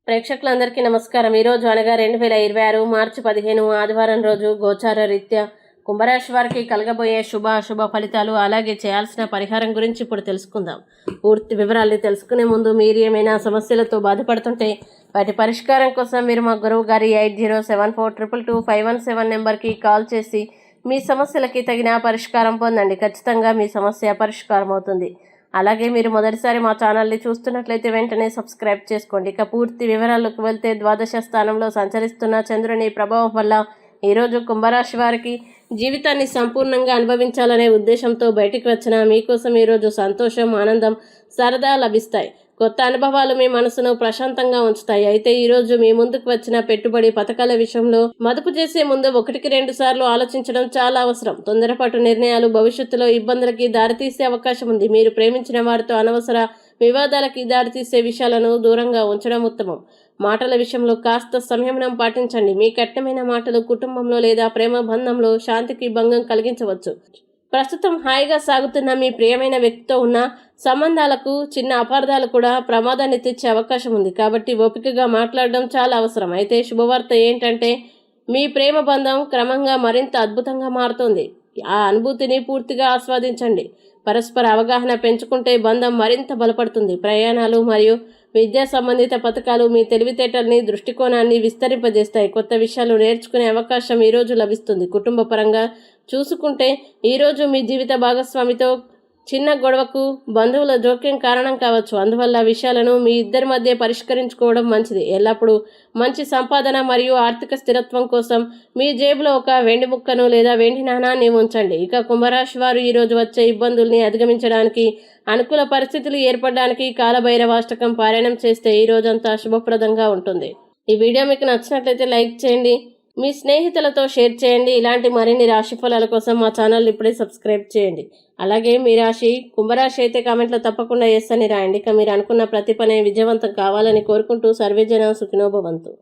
ప్రేక్షకులందరికీ నమస్కారం. ఈరోజు అనగా 2026 మార్చి 15 ఆదివారం రోజు గోచార రీత్యా కుంభరాశి వారికి కలగబోయే శుభ అశుభ ఫలితాలు, అలాగే చేయాల్సిన పరిహారం గురించి ఇప్పుడు తెలుసుకుందాం. పూర్తి వివరాలు తెలుసుకునే ముందు మీరు ఏమైనా సమస్యలతో బాధపడుతుంటే వాటి పరిష్కారం కోసం మీరు మా గురువు గారి 8074222517 నెంబర్కి కాల్ చేసి మీ సమస్యలకి తగిన పరిష్కారం పొందండి. ఖచ్చితంగా మీ సమస్య పరిష్కారం అవుతుంది. అలాగే మీరు మొదటిసారి మా ఛానల్ని చూస్తున్నట్లయితే వెంటనే సబ్స్క్రైబ్ చేసుకోండి. ఇక పూర్తి వివరాలకు వెళ్తే ద్వాదశ స్థానంలో సంచరిస్తున్న చంద్రుని ప్రభావం వల్ల ఈరోజు కుంభరాశి వారికి జీవితాన్ని సంపూర్ణంగా అనుభవించాలనే ఉద్దేశంతో బయటికి వచ్చిన మీకోసం ఈరోజు సంతోషం, ఆనందం, సరదా లభిస్తాయి. కొత్త అనుభవాలు మీ మనసును ప్రశాంతంగా ఉంచుతాయి. అయితే ఈరోజు మీ ముందుకు వచ్చిన పెట్టుబడి పథకాల విషయంలో మదుపు చేసే ముందు 1-2 సార్లు ఆలోచించడం చాలా అవసరం. తొందరపాటు నిర్ణయాలు భవిష్యత్తులో ఇబ్బందులకి దారితీసే అవకాశం ఉంది. మీరు ప్రేమించిన వారితో అనవసర వివాదాలకి దారితీసే విషయాలను దూరంగా ఉంచడం ఉత్తమం. మాటల విషయంలో కాస్త సంయమనం పాటించండి. మీ కఠినమైన మాటలు కుటుంబంలో లేదా ప్రేమ బంధంలో శాంతికి భంగం కలిగించవచ్చు. ప్రస్తుతం హాయిగా సాగుతున్న మీ ప్రియమైన వ్యక్తితో ఉన్న సంబంధాలకు చిన్న అపార్థాలు కూడా ప్రమాదాన్ని తెచ్చే అవకాశం ఉంది. కాబట్టి ఓపికగా మాట్లాడడం చాలా అవసరం. అయితే శుభవార్త ఏంటంటే మీ ప్రేమ బంధం క్రమంగా మరింత అద్భుతంగా మారుతుంది. ఆ అనుభూతిని పూర్తిగా ఆస్వాదించండి. పరస్పర అవగాహన పెంచుకుంటే బంధం మరింత బలపడుతుంది. ప్రయాణాలు మరియు విద్యా సంబంధిత పథకాలు మీ తెలివితేటల్ని, దృష్టికోణాన్ని విస్తరింపజేస్తాయి. కొత్త విషయాలు నేర్చుకునే అవకాశం ఈరోజు లభిస్తుంది. కుటుంబ పరంగా చూసుకుంటే ఈరోజు మీ జీవిత భాగస్వామితో చిన్న గొడవకు బంధువుల జోక్యం కారణం కావచ్చు. అందువల్ల విషయాలను మీ ఇద్దరి మధ్య పరిష్కరించుకోవడం మంచిది. ఎల్లప్పుడూ మంచి సంపాదన మరియు ఆర్థిక స్థిరత్వం కోసం మీ జేబులో ఒక వెండి ముక్కను లేదా వెండి నాణాన్ని ఉంచండి. ఇక కుంభరాశి వారు ఈరోజు వచ్చే ఇబ్బందుల్ని అధిగమించడానికి, అనుకూల పరిస్థితులు ఏర్పడడానికి కాలభైరవాష్టకం పారాయణం చేస్తే ఈ రోజంతా శుభప్రదంగా ఉంటుంది. ఈ వీడియో మీకు నచ్చినట్లయితే లైక్ చేయండి, మీ స్నేహితులతో షేర్ చేయండి. ఇలాంటి మరిన్ని రాశి ఫలాల కోసం మా ఛానల్ ఇప్పుడే సబ్స్క్రైబ్ చేయండి. అలాగే మీ రాశి కుంభరాశి అయితే కామెంట్లో తప్పకుండా ఎస్ అని రాయండి. ఇక మీరు అనుకున్న ప్రతి పని విజయవంతం కావాలని కోరుకుంటూ సర్వేజన సుఖినో భవంతు.